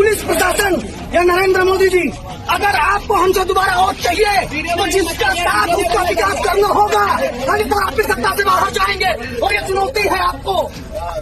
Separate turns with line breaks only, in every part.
Police प्रशासन या नरेंद्र मोदी जी, अगर आपको हमसे दोबारा वोट चाहिए तो जिसका साथ उसका विकास करना होगा, नहीं तो आप भी सत्ता से बाहर जाएंगे। और ये चुनौती है आपको,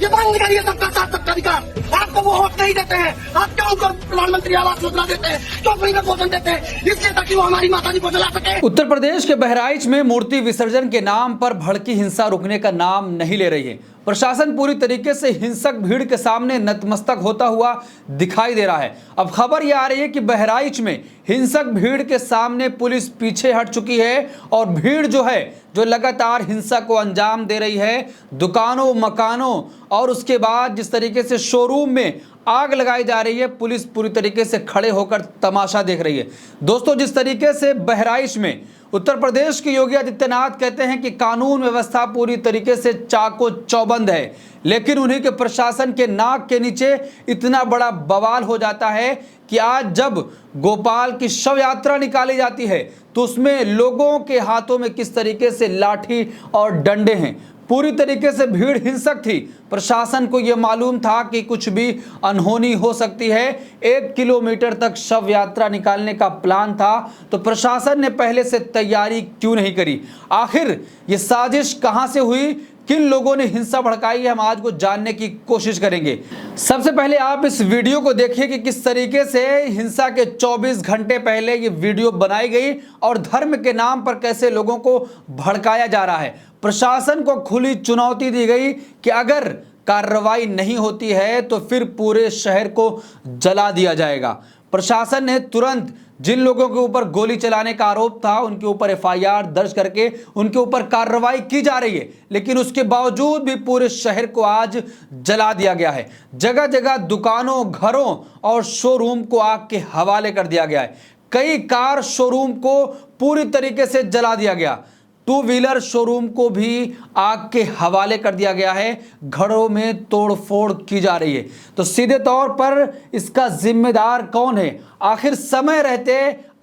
ये बंद करिए सबका साथ सबका विकास। आपको वो वोट नहीं देते हैं, आप क्यों उनको प्रधानमंत्री आवास योजना देते हैं, क्यों फ्री में भोजन देते हैं, इसलिए ताकि वो हमारी माता जी को जला सके।
उत्तर प्रदेश के बहराइच में मूर्ति विसर्जन के नाम पर भड़की हिंसा रुकने का नाम नहीं ले रही है। प्रशासन पूरी तरीके से हिंसक भीड़ के सामने नतमस्तक होता हुआ दिखाई दे रहा है। अब खबर यह आ रही है कि बहराइच में हिंसक भीड़ के सामने पुलिस पीछे हट चुकी है और भीड़ जो लगातार हिंसा को अंजाम दे रही है। दुकानों, मकानों और उसके बाद जिस तरीके से शोरूम में आग लगाई जा रही है, पुलिस पूरी तरीके से खड़े होकर तमाशा देख रही है। दोस्तों, जिस तरीके से बहराइच में उत्तर प्रदेश के योगी आदित्यनाथ कहते हैं कि कानून व्यवस्था पूरी तरीके से चाको चौबंद है, लेकिन उन्हीं के प्रशासन के नाक के नीचे इतना बड़ा बवाल हो जाता है कि आज जब गोपाल की शव यात्रा निकाली जाती है तो उसमें लोगों के हाथों में किस तरीके से लाठी और डंडे हैं। पूरी तरीके से भीड़ हिंसक थी। प्रशासन को यह मालूम था कि कुछ भी अनहोनी हो सकती है। 1 किलोमीटर तक शव यात्रा निकालने का प्लान था, तो प्रशासन ने पहले से तैयारी क्यों नहीं करी? आखिर ये साजिश कहां से हुई? किन लोगों ने हिंसा भड़काई है? हम आज को जानने की कोशिश करेंगे। सबसे पहले आप इस वीडियो को देखिए कि किस तरीके से हिंसा के 24 घंटे पहले ये वीडियो बनाई गई और धर्म के नाम पर कैसे लोगों को भड़काया जा रहा है। प्रशासन को खुली चुनौती दी गई कि अगर कार्रवाई नहीं होती है तो फिर पूरे शहर को जला दिया जाएगा। प्रशासन ने तुरंत जिन लोगों के ऊपर गोली चलाने का आरोप था उनके ऊपर एफआईआर दर्ज करके उनके ऊपर कार्रवाई की जा रही है, लेकिन उसके बावजूद भी पूरे शहर को आज जला दिया गया है। जगह जगह दुकानों, घरों और शोरूम को आग के हवाले कर दिया गया है। कई कार शोरूम को पूरी तरीके से जला दिया गया। 2 व्हीलर शोरूम को भी आग के हवाले कर दिया गया है। घरों में तोड़फोड़ की जा रही है। तो सीधे तौर पर इसका जिम्मेदार कौन है? आखिर समय रहते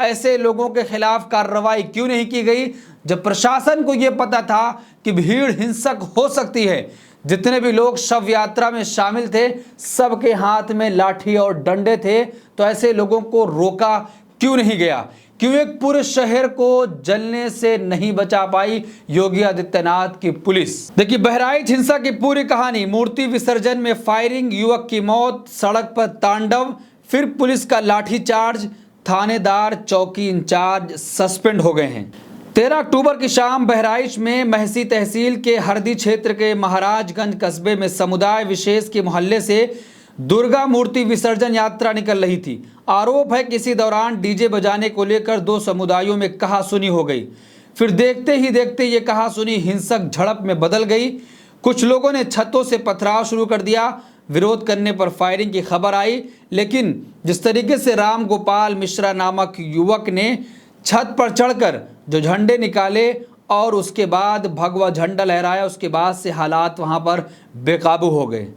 ऐसे लोगों के खिलाफ कार्रवाई क्यों नहीं की गई, जब प्रशासन को यह पता था कि भीड़ हिंसक हो सकती है? जितने भी लोग शव यात्रा में शामिल थे, सबके हाथ में लाठी और डंडे थे, तो ऐसे लोगों को रोका क्यों नहीं गया? क्यों एक पूरे शहर को जलने से नहीं बचा पाई योगी आदित्यनाथ की पुलिस? देखिए, बहराइच हिंसा की पूरी कहानी। मूर्ति विसर्जन में फायरिंग, युवक की मौत, सड़क पर तांडव, फिर पुलिस का लाठीचार्ज, थानेदार, चौकी इंचार्ज सस्पेंड हो गए हैं। 13 अक्टूबर की शाम बहराइच में महसी तहसील के हरदी क्षेत्र के महाराजगंज कस्बे में समुदाय विशेष के मोहल्ले से दुर्गा मूर्ति विसर्जन यात्रा निकल रही थी। आरोप है कि इसी दौरान डीजे बजाने को लेकर 2 समुदायों में कहासुनी हो गई। फिर देखते ही देखते ये कहासुनी हिंसक झड़प में बदल गई। कुछ लोगों ने छतों से पथराव शुरू कर दिया। विरोध करने पर फायरिंग की खबर आई, लेकिन जिस तरीके से राम गोपाल मिश्रा नामक युवक ने छत पर चढ़कर जो झंडे निकाले और उसके बाद भगवा झंडा लहराया, उसके बाद से हालात वहां पर बेकाबू हो गए।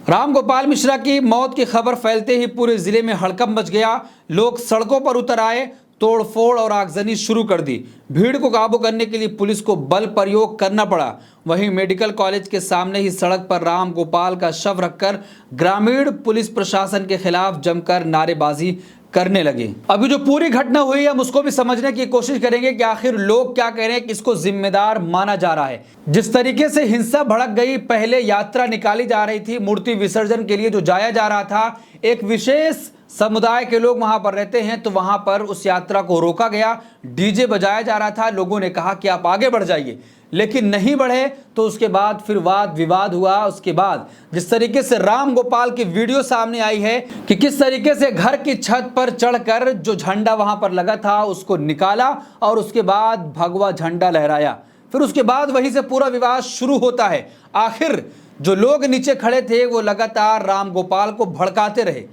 राम गोपाल मिश्रा की मौत की खबर फैलते ही पूरे जिले में हड़कंप मच गया। लोग सड़कों पर उतर आए, तोड़फोड़ और आगजनी शुरू कर दी। भीड़ को काबू करने के लिए पुलिस को बल प्रयोग करना पड़ा। वहीं मेडिकल कॉलेज के सामने ही सड़क पर राम गोपाल का शव रखकर ग्रामीण पुलिस प्रशासन के खिलाफ जमकर नारेबाजी करने लगे। अभी जो पूरी घटना हुई, हम उसको भी समझने की कोशिश करेंगे कि आखिर लोग क्या कह रहे हैं, किसको जिम्मेदार माना जा रहा है। जिस तरीके से हिंसा भड़क गई, पहले यात्रा निकाली जा रही थी मूर्ति विसर्जन के लिए, जो जाया जा रहा था, एक विशेष समुदाय के लोग वहां पर रहते हैं, तो वहां पर उस यात्रा को रोका गया। डीजे बजाया जा रहा था। लोगों ने कहा कि आप आगे बढ़ जाइए, लेकिन नहीं बढ़े। तो उसके बाद फिर वाद विवाद हुआ। उसके बाद जिस तरीके से राम गोपाल की वीडियो सामने आई है कि किस तरीके से घर की छत पर चढ़कर जो झंडा वहां पर लगा था उसको निकाला और उसके बाद भगवा झंडा लहराया। फिर उसके बाद वहीं से पूरा विवाद शुरू होता है। आखिर जो लोग नीचे खड़े थे वो लगातार राम गोपाल को भड़काते रहे।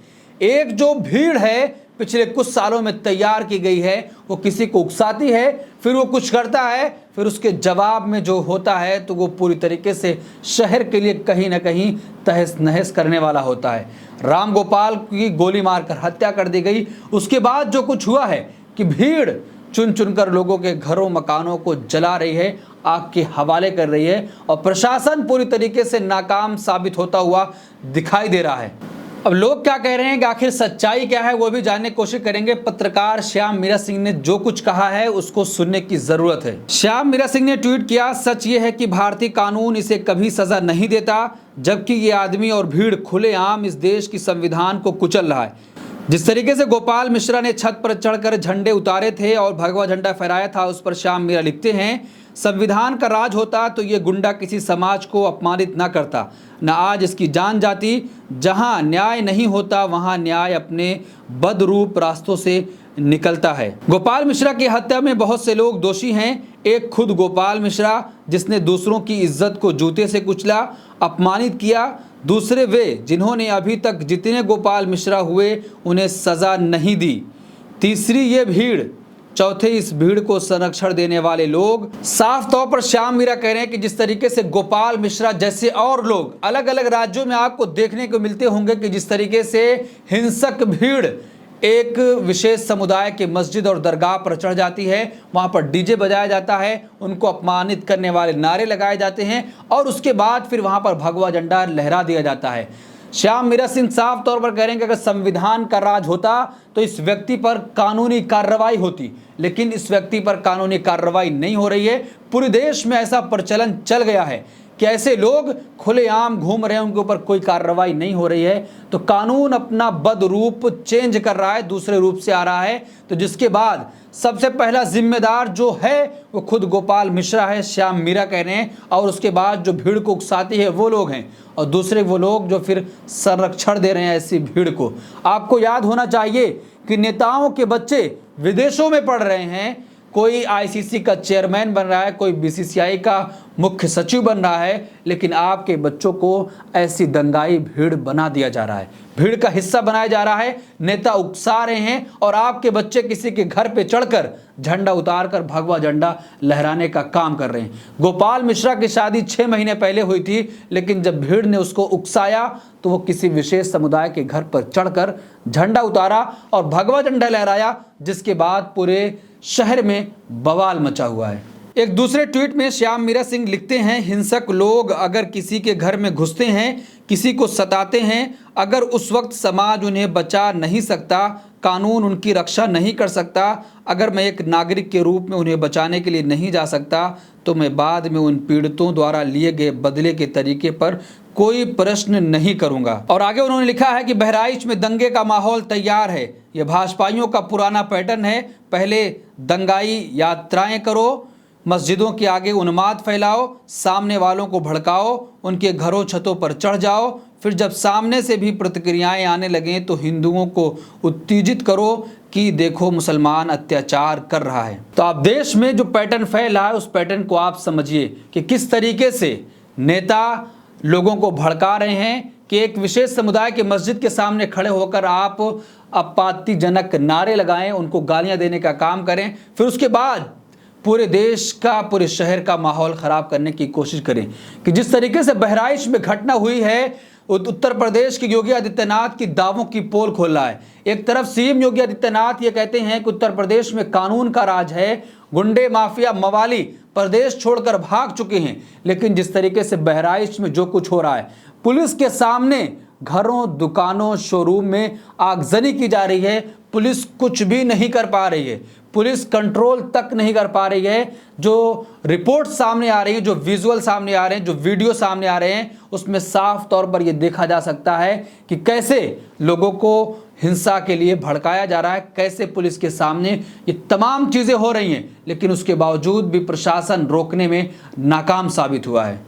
एक जो भीड़ है पिछले कुछ सालों में तैयार की गई है, वो किसी को उकसाती है, फिर वो कुछ करता है, फिर उसके जवाब में जो होता है तो वो पूरी तरीके से शहर के लिए कहीं ना कहीं तहस नहस करने वाला होता है। राम गोपाल की गोली मारकर हत्या कर दी गई। उसके बाद जो कुछ हुआ है कि भीड़ चुन चुनकर लोगों के घरों मकानों को जला रही है, आग के हवाले कर रही है और प्रशासन पूरी तरीके से नाकाम साबित होता हुआ दिखाई दे रहा है। अब लोग क्या कह रहे हैं कि आखिर सच्चाई क्या है वो भी जानने की कोशिश करेंगे। पत्रकार श्याम मीरा सिंह ने जो कुछ कहा है उसको सुनने की जरूरत है। श्याम मीरा सिंह ने ट्वीट किया, सच ये है कि भारतीय कानून इसे कभी सजा नहीं देता, जबकि ये आदमी और भीड़ खुलेआम इस देश की संविधान को कुचल रहा है। जिस तरीके से गोपाल मिश्रा ने छत पर चढ़कर झंडे उतारे थे और भगवा झंडा फहराया था, उस पर श्याम मीरा लिखते हैं, संविधान का राज होता तो ये गुंडा किसी समाज को अपमानित न करता, न आज इसकी जान जाती। जहां न्याय नहीं होता वहां न्याय अपने बदरूप रास्तों से निकलता है। गोपाल मिश्रा की हत्या में बहुत से लोग दोषी हैं। एक खुद गोपाल मिश्रा जिसने दूसरों की इज्जत को जूते से कुचला, अपमानित किया। दूसरे वे जिन्होंने अभी तक जितने गोपाल मिश्रा हुए उन्हें सजा नहीं दी। तीसरी ये भीड़। चौथे इस भीड़ को संरक्षण देने वाले लोग। साफ तौर पर श्याम मीरा कह रहे हैं कि जिस तरीके से गोपाल मिश्रा जैसे और लोग अलग अलग राज्यों में आपको देखने को मिलते होंगे कि जिस तरीके से हिंसक भीड़ एक विशेष समुदाय के मस्जिद और दरगाह पर चढ़ जाती है, वहां पर डीजे बजाया जाता है, उनको अपमानित करने वाले नारे लगाए जाते हैं और उसके बाद फिर वहां पर भगवा झंडा लहरा दिया जाता है। श्याम मीरा सिंह साफ तौर पर कह रहे हैं कि अगर संविधान का राज होता तो इस व्यक्ति पर कानूनी कार्रवाई होती, लेकिन इस व्यक्ति पर कानूनी कार्रवाई नहीं हो रही है। पूरे देश में ऐसा प्रचलन चल गया है कि ऐसे लोग खुलेआम घूम रहे हैं, उनके ऊपर कोई कार्रवाई नहीं हो रही है। तो कानून अपना बद रूप चेंज कर रहा है, दूसरे रूप से आ रहा है। तो जिसके बाद सबसे पहला जिम्मेदार जो है वो खुद गोपाल मिश्रा है, श्याम मीरा कह रहे हैं, और उसके बाद जो भीड़ को उकसाती है वो लोग हैं, और दूसरे वो लोग जो फिर संरक्षण दे रहे हैं ऐसी भीड़ को। आपको याद होना चाहिए कि नेताओं के बच्चे विदेशों में पढ़ रहे हैं, कोई आईसीसी का चेयरमैन बन रहा है, कोई बीसीसीआई का मुख्य सचिव बन रहा है, लेकिन आपके बच्चों को ऐसी दंगाई भीड़ बना दिया जा रहा है, भीड़ का हिस्सा बनाया जा रहा है। नेता उकसा रहे हैं और आपके बच्चे किसी के घर पे चढ़कर झंडा उतारकर भगवा झंडा लहराने का काम कर रहे हैं। गोपाल मिश्रा की शादी 6 महीने पहले हुई थी, लेकिन जब भीड़ ने उसको उकसाया तो वो किसी विशेष समुदाय के घर पर चढ़कर झंडा उतारा और भगवा झंडा लहराया, जिसके बाद पूरे शहर में बवाल मचा हुआ है। एक दूसरे ट्वीट में श्याम मीरा सिंह लिखते हैं, हिंसक लोग अगर किसी के घर में घुसते हैं, किसी को सताते हैं, अगर उस वक्त समाज उन्हें बचा नहीं सकता, कानून उनकी रक्षा नहीं कर सकता, अगर मैं एक नागरिक के रूप में उन्हें बचाने के लिए नहीं जा सकता, तो मैं बाद में उन पीड़ितों द्वारा लिए गए बदले के तरीके पर कोई प्रश्न नहीं करूंगा। और आगे उन्होंने लिखा है कि बहराइच में दंगे का माहौल तैयार है। यह भाजपाइयों का पुराना पैटर्न है, पहले दंगाई यात्राएं करो, मस्जिदों के आगे उन्माद फैलाओ, सामने वालों को भड़काओ, उनके घरों छतों पर चढ़ जाओ, फिर जब सामने से भी प्रतिक्रियाएं आने लगें तो हिंदुओं को उत्तेजित करो कि देखो मुसलमान अत्याचार कर रहा है। तो आप देश में जो पैटर्न फैल रहा है उस पैटर्न को आप समझिए कि किस तरीके से नेता लोगों को भड़का रहे हैं कि एक विशेष समुदाय के मस्जिद के सामने खड़े होकर आप आपत्तिजनक नारे लगाएं, उनको गालियां देने का काम करें, फिर उसके बाद पूरे देश का, पूरे शहर का माहौल खराब करने की कोशिश करें। कि जिस तरीके से बहराइच में घटना हुई है, उत्तर प्रदेश के योगी आदित्यनाथ की दावों की पोल खोल रहा है। एक तरफ सीएम योगी आदित्यनाथ ये कहते हैं कि उत्तर प्रदेश में कानून का राज है, गुंडे माफिया मवाली प्रदेश छोड़कर भाग चुके हैं, लेकिन जिस तरीके से बहराइच में जो कुछ हो रहा है, पुलिस के सामने घरों, दुकानों, शोरूम में आगजनी की जा रही है, पुलिस कुछ भी नहीं कर पा रही है, पुलिस कंट्रोल तक नहीं कर पा रही है। जो रिपोर्ट सामने आ रही है, जो विजुअल सामने आ रहे हैं, जो वीडियो सामने आ रहे हैं, उसमें साफ तौर पर यह देखा जा सकता है कि कैसे लोगों को हिंसा के लिए भड़काया जा रहा है, कैसे पुलिस के सामने ये तमाम चीजें हो रही हैं, लेकिन उसके बावजूद भी प्रशासन रोकने में नाकाम साबित हुआ है।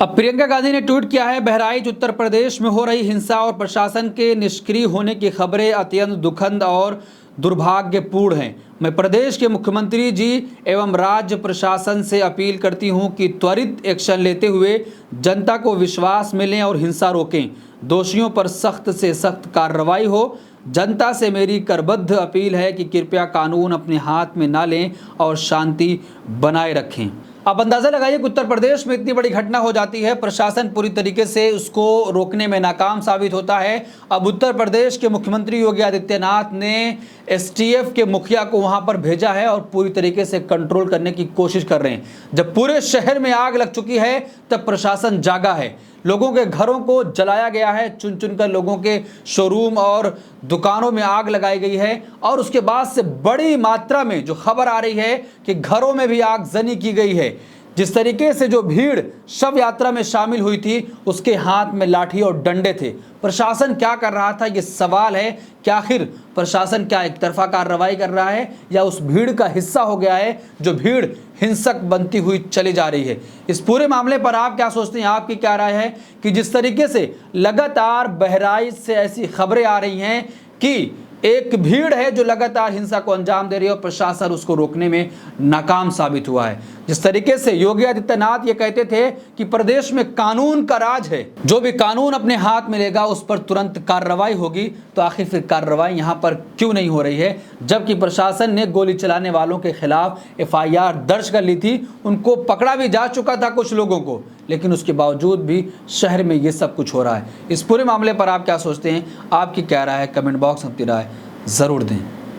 अब प्रियंका गांधी ने ट्वीट किया है, बहराइच उत्तर प्रदेश में हो रही हिंसा और प्रशासन के निष्क्रिय होने की खबरें अत्यंत दुखद और दुर्भाग्यपूर्ण हैं। मैं प्रदेश के मुख्यमंत्री जी एवं राज्य प्रशासन से अपील करती हूं कि त्वरित एक्शन लेते हुए जनता को विश्वास मिलें और हिंसा रोकें। दोषियों पर सख्त से सख्त कार्रवाई हो। जनता से मेरी करबद्ध अपील है कि कृपया कानून अपने हाथ में ना लें और शांति बनाए रखें। आप अंदाजा लगाइए कि उत्तर प्रदेश में इतनी बड़ी घटना हो जाती है, प्रशासन पूरी तरीके से उसको रोकने में नाकाम साबित होता है। अब उत्तर प्रदेश के मुख्यमंत्री योगी आदित्यनाथ ने एसटीएफ के मुखिया को वहां पर भेजा है और पूरी तरीके से कंट्रोल करने की कोशिश कर रहे हैं। जब पूरे शहर में आग लग चुकी है तब प्रशासन जागा है, लोगों के घरों को जलाया गया है, चुन चुन कर लोगों के शोरूम और दुकानों में आग लगाई गई है। और उसके बाद से बड़ी मात्रा में जो खबर आ रही है कि घरों में भी आगजनी की गई है। जिस तरीके से जो भीड़ शव यात्रा में शामिल हुई थी, उसके हाथ में लाठी और डंडे थे। प्रशासन क्या कर रहा था, ये सवाल है कि आखिर प्रशासन क्या एक तरफा कार्रवाई कर रहा है या उस भीड़ का हिस्सा हो गया है जो भीड़ हिंसक बनती हुई चली जा रही है। इस पूरे मामले पर आप क्या सोचते हैं, आपकी क्या राय है कि जिस तरीके से लगातार बहराइच से ऐसी खबरें आ रही हैं कि एक भीड़ है जो लगातार हिंसा को अंजाम दे रही है और प्रशासन उसको रोकने में नाकाम साबित हुआ है। जिस तरीके से योगी आदित्यनाथ ये कहते थे कि प्रदेश में कानून का राज है, जो भी कानून अपने हाथ में लेगा उस पर तुरंत कार्रवाई होगी, तो आखिर फिर कार्रवाई यहाँ पर क्यों नहीं हो रही है? जबकि प्रशासन ने गोली चलाने वालों के खिलाफ FIR दर्ज कर ली थी, उनको पकड़ा भी जा चुका था कुछ लोगों को, लेकिन उसके बावजूद भी शहर में ये सब कुछ हो रहा है। इस पूरे मामले पर आप क्या सोचते हैं, आपकी क्या राय है? कमेंट बॉक्स में अपनी राय ज़रूर दें।